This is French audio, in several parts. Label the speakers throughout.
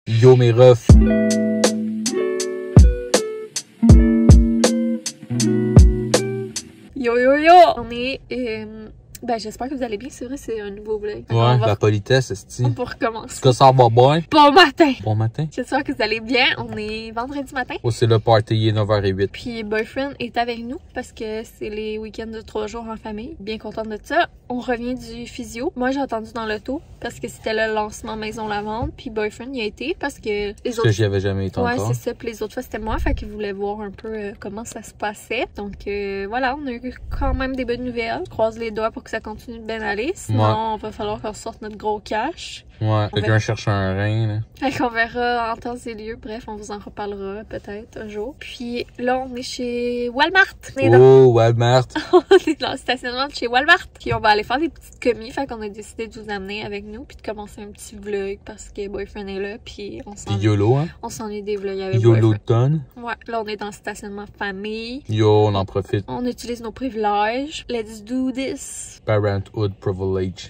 Speaker 1: Yo mes refs.
Speaker 2: Yo yo yo! On est... Ben, j'espère que vous allez bien. C'est vrai, c'est un nouveau vlog.
Speaker 1: Ouais, la politesse, c'est-tu?
Speaker 2: On va recommencer.
Speaker 1: Est-ce que ça va bien?
Speaker 2: Bon matin!
Speaker 1: Bon matin.
Speaker 2: J'espère que vous allez bien. On est vendredi matin.
Speaker 1: Oh, c'est le party, il est 9h08.
Speaker 2: Puis Boyfriend est avec nous parce que c'est les week-ends de 3 jours en famille. Bien contente de ça. On revient du physio. Moi, j'ai attendu dans l'auto parce que c'était le lancement Maison Lavande. Puis Boyfriend y a été parce que les
Speaker 1: Parce
Speaker 2: autres...
Speaker 1: que j'y avais jamais été
Speaker 2: Ouais,
Speaker 1: encore.
Speaker 2: c'est ça. Puis les autres fois, c'était moi. Fait qu'ils voulaient voir un peu comment ça se passait. Donc voilà, on a eu quand même des bonnes nouvelles. Croise les doigts pour que ça continue de bien aller. Sinon, on va falloir qu'on sorte notre gros cash.
Speaker 1: Ouais, quelqu'un cherche un rein, là.
Speaker 2: Fait qu'on verra en temps et lieu. Bref, on vous en reparlera peut-être un jour. Puis là, on est chez Walmart.
Speaker 1: Oh, Walmart.
Speaker 2: On est dans le stationnement de chez Walmart. Puis on va aller faire des petites commis. Fait qu'on a décidé de vous amener avec nous. Puis de commencer un petit vlog parce que Boyfriend est là. Puis on s'en...
Speaker 1: YOLO, hein.
Speaker 2: On s'ennuie des vlogs avec
Speaker 1: YOLO
Speaker 2: Boyfriend.
Speaker 1: tonne.
Speaker 2: Ouais, là, on est dans le stationnement famille.
Speaker 1: Yo, on en profite.
Speaker 2: On utilise nos privilèges. Let's do this.
Speaker 1: Parenthood privilege.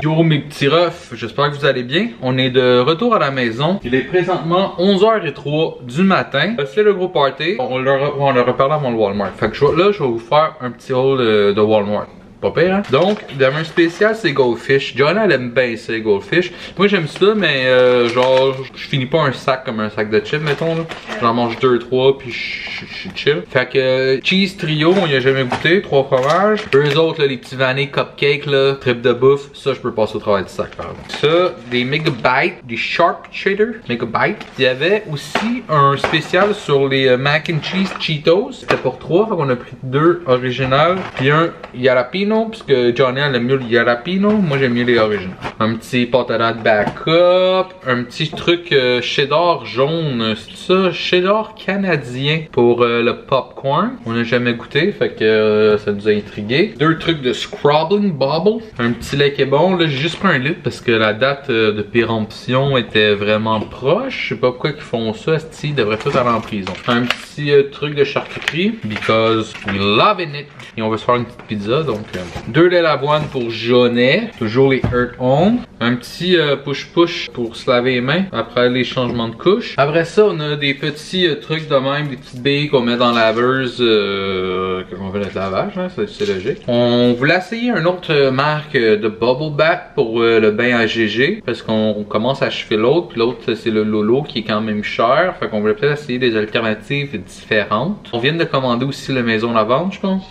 Speaker 1: Yo mes petits refs, j'espère que vous allez bien. On est de retour à la maison. Il est présentement 11h03 du matin. C'est le gros party. On leur reparle avant le Walmart. Fait que là, je vais vous faire un petit haul de Walmart. Pas pire, hein? Donc, dans un spécial, c'est Goldfish. Joanna, elle aime bien ça, Goldfish. Moi, j'aime ça, mais genre, je finis pas un sac comme un sac de chips, mettons, là. J'en mange 2-3, puis je suis chill. Fait que, cheese trio, on y a jamais goûté, 3 fromages. Eux autres, là, les petits vanilles cupcakes, là, trip de bouffe, ça, je peux passer au travail du sac, par exemple. Ça, des Mega Bites, des Sharp Cheddar, Mega Bites. Il y avait aussi un spécial sur les mac and cheese Cheetos. C'était pour 3, fait qu'on a pris 2 originales, puis un jalapeno. Puisque Johnny elle aime mieux le jalapeno, moi j'aime mieux les originaux. Un petit pâte backup, un petit truc cheddar jaune, c'est ça, cheddar canadien pour le popcorn. On n'a jamais goûté, fait que ça nous a intrigué. 2 trucs de Scrobbling Bobble, un petit lait qui est bon. Là j'ai juste pris 1 litre parce que la date de péremption était vraiment proche. Je sais pas pourquoi ils font ça, ils devraient tout aller en prison. Un petit truc de charcuterie, because we love it. Et on va se faire une petite pizza, donc 2 laits d'avoine pour Jonet, toujours les Earth On. Un petit push-push pour se laver les mains après les changements de couche. Après ça, on a des petits trucs de même, des petites billes qu'on met dans la laveuse quand on fait notre lavage, hein, c'est logique. On voulait essayer une autre marque de Bubble Bath pour le bain à GG, parce qu'on commence à achever l'autre, puis l'autre c'est le Lolo qui est quand même cher, fait qu'on voulait peut-être essayer des alternatives différentes. On vient de commander aussi la Maison Lavande, je pense.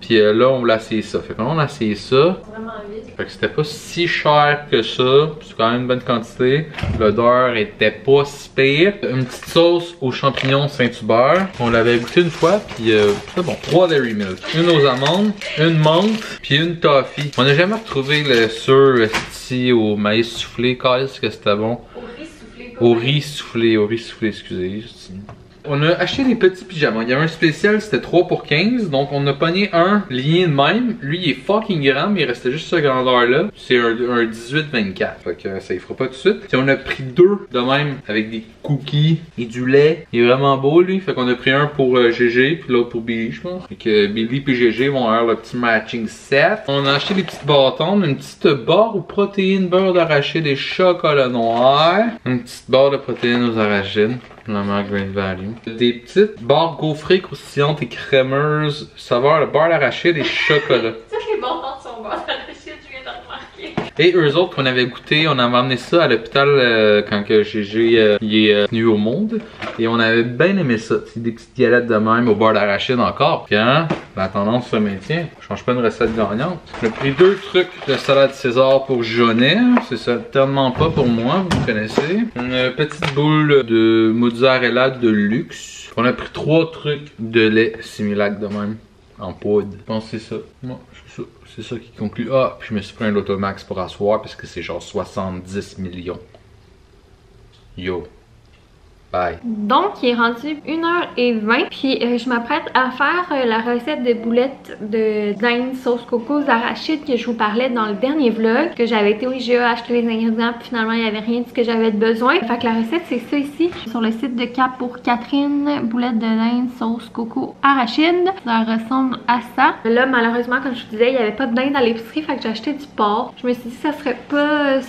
Speaker 1: Puis là, on voulait essayer ça. Fait que là, on a essayé ça.
Speaker 2: Vraiment vite.
Speaker 1: Fait que c'était pas si cher que ça. C'est quand même une bonne quantité. L'odeur était pas si pire. Une petite sauce aux champignons Saint-Hubert. On l'avait goûté une fois. Puis c'est bon. 3 Dairy Milk. Une aux amandes, une menthe, puis une toffee. On n'a jamais retrouvé le ici au maïs soufflé. Qu'est-ce que c'était bon? Au riz soufflé. Au riz soufflé, excusez. On a acheté des petits pyjamas. Il y avait un spécial, c'était 3 pour 15. Donc on a pogné un lié de même. Lui il est fucking grand, mais il restait juste cette grandeur là. C'est un 18-24. Fait que ça y fera pas tout de suite. Puis on a pris 2 de même avec des cookies et du lait. Il est vraiment beau lui. Fait qu'on a pris un pour GG puis l'autre pour Billy, je pense. Fait que Billy et GG vont avoir le petit matching set. On a acheté des petites bâtons, une petite barre aux protéines, beurre d'arachide et chocolat noir. Une petite barre de protéines aux arachides. La marque Great Value. Des petites barres gaufrées croustillantes et crémeuses, saveur de beurre d'arachide et chocolat.
Speaker 2: Ça, les bonbons sont beurre d'arachide, je viens de remarquer.
Speaker 1: Et eux autres qu'on avait goûté, on avait amené ça à l'hôpital quand que GG il est venu au monde. Et on avait bien aimé ça. C'est des petites galettes de même au beurre d'arachide encore. Puis hein, la tendance se maintient. Je change pas une recette gagnante. On a pris 2 trucs de salade César pour Jonet. C'est certainement pas pour moi, vous connaissez. Une petite boule de mozzarella de luxe. On a pris 3 trucs de lait Similac de même. En poudre. Je pense que c'est ça. Ouais, c'est ça. c'est ça qui conclut. Ah, puis je me suis pris un Lotomax pour asseoir parce que c'est genre 70 millions. Yo. Bye.
Speaker 2: Donc, il est rendu 1h20, puis je m'apprête à faire la recette de boulettes de dinde sauce coco aux arachides que je vous parlais dans le dernier vlog, que j'avais été au IGA acheter les ingrédients, puis finalement, il n'y avait rien de ce que j'avais besoin. Fait que la recette, c'est ça ici, sur le site de Cap pour Catherine, boulettes de dinde sauce coco arachide. Ça ressemble à ça. Là, malheureusement, comme je vous disais, il n'y avait pas de dinde à l'épicerie, fait que j'ai acheté du porc. Je me suis dit, ça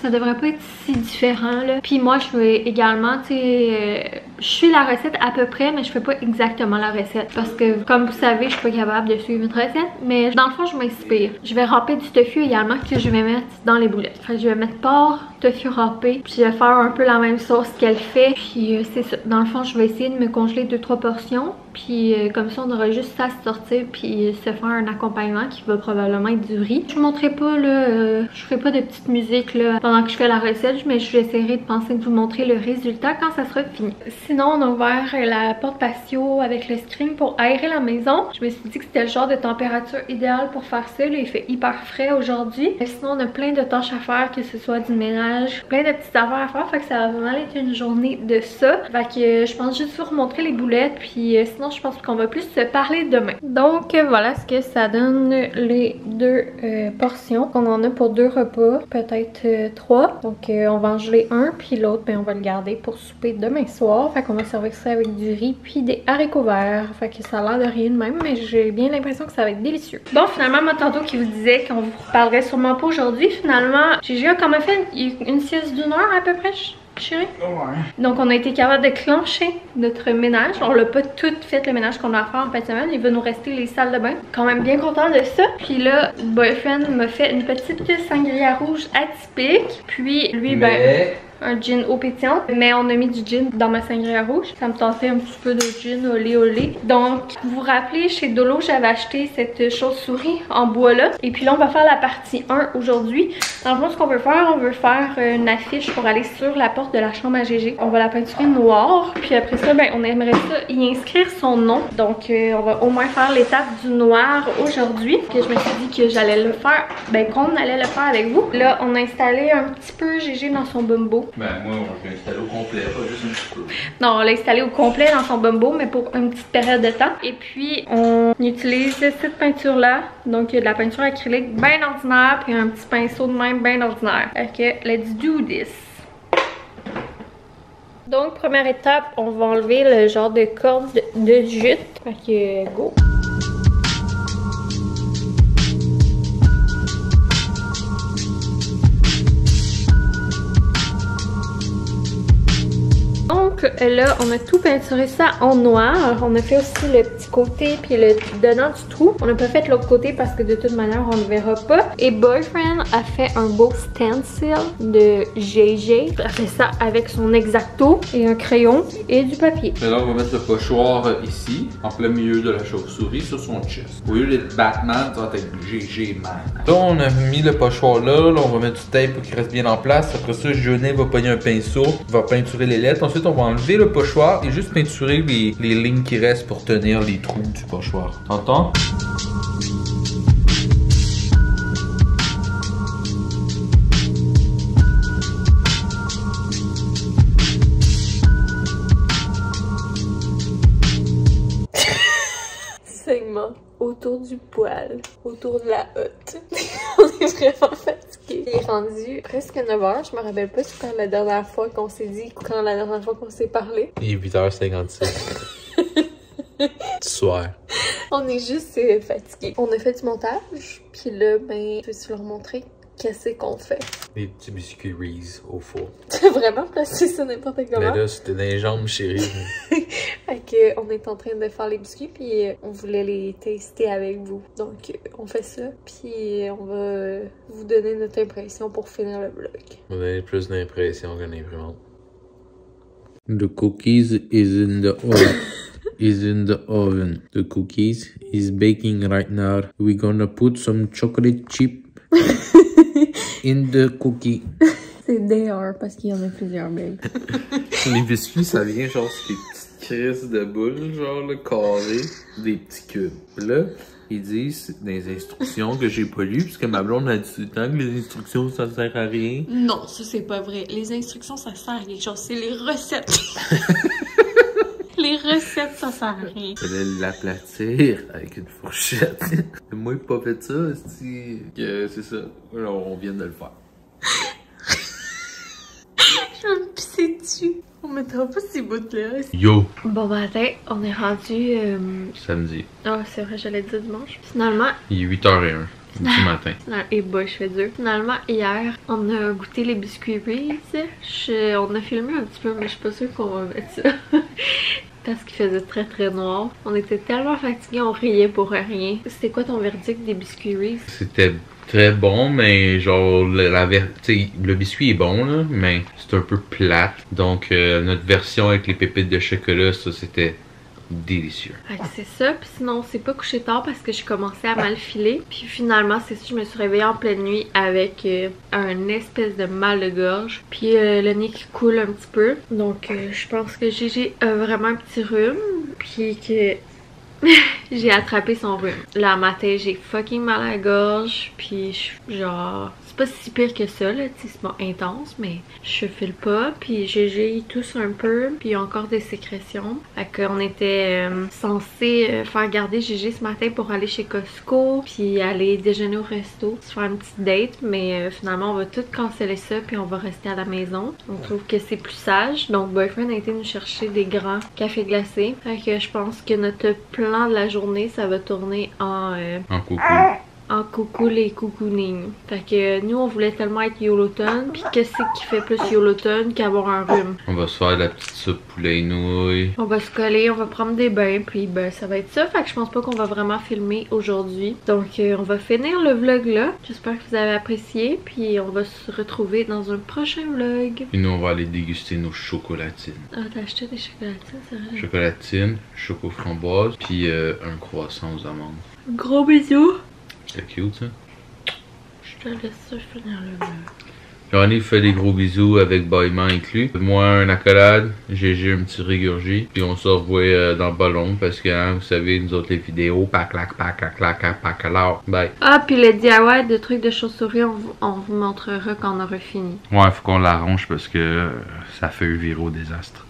Speaker 2: devrait pas être si différent, là. Puis moi, je fais également, tu sais, je suis la recette à peu près, mais je fais pas exactement la recette. Parce que, comme vous savez, je suis pas capable de suivre une recette. Mais dans le fond, je m'inspire. Je vais râper du tofu également que je vais mettre dans les boulettes. Fait que je vais mettre porc, tofu râpé. Puis je vais faire un peu la même sauce qu'elle fait. Puis c'est ça. Dans le fond, je vais essayer de me congeler 2-3 portions. Puis comme ça, on aura juste ça à se sortir. Puis se faire un accompagnement qui va probablement être du riz. Je vous montrerai pas là, je ferai pas de petite musique là pendant que je fais la recette. Mais je vais essayer de penser de vous montrer le résultat quand ça sera fini. Sinon, on a ouvert la porte patio avec le screen pour aérer la maison. Je me suis dit que c'était le genre de température idéale pour faire ça. Là, il fait hyper frais aujourd'hui. Sinon, on a plein de tâches à faire, que ce soit du ménage, plein de petites affaires à faire. Fait que ça va vraiment être une journée de ça. Fait que je pense juste vous remontrer les boulettes. Puis sinon, je pense qu'on va plus se parler demain. Donc voilà ce que ça donne les deux portions. On en a pour 2 repas, peut-être 3. Donc on va en geler un, puis l'autre, ben, on va le garder pour souper demain soir. Fait qu'on va servir ça avec du riz puis des haricots verts. Fait que ça a l'air de rien de même, mais j'ai bien l'impression que ça va être délicieux. Bon, finalement, moi tantôt qui vous disais qu'on vous parlerait sûrement pas aujourd'hui, finalement, j'ai quand même fait une sieste d'1 heure à peu près. Chérie? Ouais. Donc on a été capable de clencher notre ménage. On l'a pas tout fait le ménage qu'on a à faire en fin de semaine. Il va nous rester les salles de bain. Quand même bien content de ça. Puis là, Boyfriend m'a fait une petite sangria rouge atypique. Puis lui, ben, un gin eau pétillante. Mais on a mis du gin dans ma sangria rouge. Ça me tentait un petit peu de gin olé olé. Donc, vous vous rappelez, chez Dolo, j'avais acheté cette chauve-souris en bois là. Et puis là, on va faire la partie 1 aujourd'hui. Dans le fond, ce qu'on veut faire, on veut faire une affiche pour aller sur la porte de la chambre à Gégé. On va la peinturer noire. Puis après ça, ben, on aimerait ça y inscrire son nom. Donc, on va au moins faire l'étape du noir aujourd'hui. Que je me suis dit que j'allais le faire, ben, qu'on allait le faire avec vous. Là, on a installé un petit peu Gégé dans son bumbo.
Speaker 1: Ben, moi, on l'a installé au complet, pas juste un petit peu.
Speaker 2: Non, on l'a installé au complet dans son bumbo, mais pour une petite période de temps. Et puis, on utilise cette peinture-là. Donc, il y a de la peinture acrylique bien ordinaire, puis un petit pinceau de même bien ordinaire. Ok, let's do this. Donc, première étape, on va enlever le genre de corde de jute. Fait que, go! Donc là, on a tout peinturé ça en noir. On a fait aussi le petit côté puis le dedans du trou. On n'a pas fait l'autre côté parce que de toute manière, on ne verra pas. Et Boyfriend a fait un beau stencil de GG. Il a fait ça avec son X-Acto et un crayon et du papier.
Speaker 1: Mais là, on va mettre le pochoir ici, en plein milieu de la chauve-souris, sur son chest. Au lieu d'être Batman, ça va être GG Man. Là, on a mis le pochoir là. Là, on va mettre du tape pour qu'il reste bien en place. Après ça, Jeunet va pogner un pinceau, va peinturer les lettres. Ensuite, on va enlever le pochoir et juste peinturer les lignes qui restent pour tenir les trous du pochoir. T'entends?
Speaker 2: Segment autour du poêle, autour de la hotte. On est vraiment fatigué. Il est rendu presque 9h. Je me rappelle pas quand la dernière fois qu'on s'est dit, quand la dernière fois qu'on s'est parlé.
Speaker 1: Il est 8h56. Du soir.
Speaker 2: On est juste fatigué. On a fait du montage, puis là, ben, je vais te leur montrer qu'est-ce qu'on fait.
Speaker 1: Des petits biscuits Reese au four.
Speaker 2: Tu as vraiment placé ça n'importe comment?
Speaker 1: Mais là, c'était dans les jambes, chérie.
Speaker 2: Fait que, on est en train de faire les biscuits, puis on voulait les tester avec vous. Donc, on fait ça, puis on va vous donner notre impression pour finir le vlog.
Speaker 1: On va donner plus d'impression qu'une imprimante. The cookies is in the oven. Is in the oven. The cookies is baking right now. We're gonna put some chocolate chip in the cookie.
Speaker 2: C'est DR parce qu'il y en a plusieurs, babe.
Speaker 1: Les biscuits, ça vient genre sur des petites crises de boules, genre le carré, des petits cubes. Là,
Speaker 3: Ils disent dans les instructions que j'ai pas lues, puisque ma blonde a dit tout le temps que les instructions ça sert à rien.
Speaker 2: Non, ça c'est pas vrai. Les instructions ça sert à quelque chose, c'est les recettes. Les recettes ça sert à rien.
Speaker 3: Fallait l'aplatir avec une fourchette. Moi j'ai pas fait ça, c'est ça. Alors on vient de le faire.
Speaker 2: Je vais me pisser dessus. On mettra pas ces bouts-là.
Speaker 1: Yo!
Speaker 2: Bon matin, on est rendu...
Speaker 1: Samedi.
Speaker 2: Ah, c'est vrai, j'allais dire dimanche. Finalement...
Speaker 1: Il est 8h01 du matin.
Speaker 2: Et bah, je fais dur. Finalement, hier, on a goûté les biscuits Reese. On a filmé un petit peu, mais je suis pas sûre qu'on va mettre ça. Parce qu'il faisait très très noir. On était tellement fatigués, on riait pour rien. C'était quoi ton verdict des biscuits Reese?
Speaker 1: C'était très bon, mais genre, le biscuit est bon, là, mais c'est un peu plate. Donc, notre version avec les pépites de chocolat, ça, c'était délicieux.
Speaker 2: C'est ça, puis sinon on s'est pas couché tard parce que je commençais à mal filer. Puis finalement, c'est ça, je me suis réveillée en pleine nuit avec un espèce de mal de gorge. Puis le nez qui coule un petit peu. Donc je pense que Gigi a vraiment un petit rhume. Puis que j'ai attrapé son rhume. Là, matin, j'ai fucking mal à la gorge. Puis genre... C'est pas si pire que ça, là, c'est pas intense, mais je file pas. Puis j'ai tousse un peu, puis il y a encore des sécrétions. Fait qu'on était censé faire garder Gigi ce matin pour aller chez Costco, puis aller déjeuner au resto, se faire une petite date, mais finalement on va tout canceller ça, puis on va rester à la maison. On trouve que c'est plus sage. Donc Boyfriend a été nous chercher des grands cafés glacés. Fait que je pense que notre plan de la journée, ça va tourner en
Speaker 1: coucou.
Speaker 2: En coucou les coucounings. Fait que nous on voulait tellement être Yoloton. Puis qu'est-ce qui fait plus Yoloton qu'avoir un rhume?
Speaker 1: On va se faire de la petite soupe poulet et nouilles.
Speaker 2: On va se coller, on va prendre des bains. Puis ben ça va être ça. Fait que je pense pas qu'on va vraiment filmer aujourd'hui. Donc on va finir le vlog là. J'espère que vous avez apprécié. Puis on va se retrouver dans un prochain vlog.
Speaker 1: Et nous on va aller déguster nos chocolatines.
Speaker 2: Ah t'as acheté des chocolatines, c'est vrai?
Speaker 1: Chocolatines, choco framboise, puis un croissant aux amandes.
Speaker 2: Gros bisous!
Speaker 1: C'est cute ça.
Speaker 2: Je te laisse ça finir le vlog.
Speaker 1: Johnny fait des gros bisous avec bâillement inclus. Moi un accolade, GG un petit régurgie. Puis on se revoit dans le ballon parce que hein, vous savez, nous autres les vidéos, pac alors. Bye.
Speaker 2: Ah puis le DIY de trucs de chauve-souris, on vous montrera quand on aura fini.
Speaker 1: Ouais, faut qu'on l'arrange parce que ça fait un viro désastre.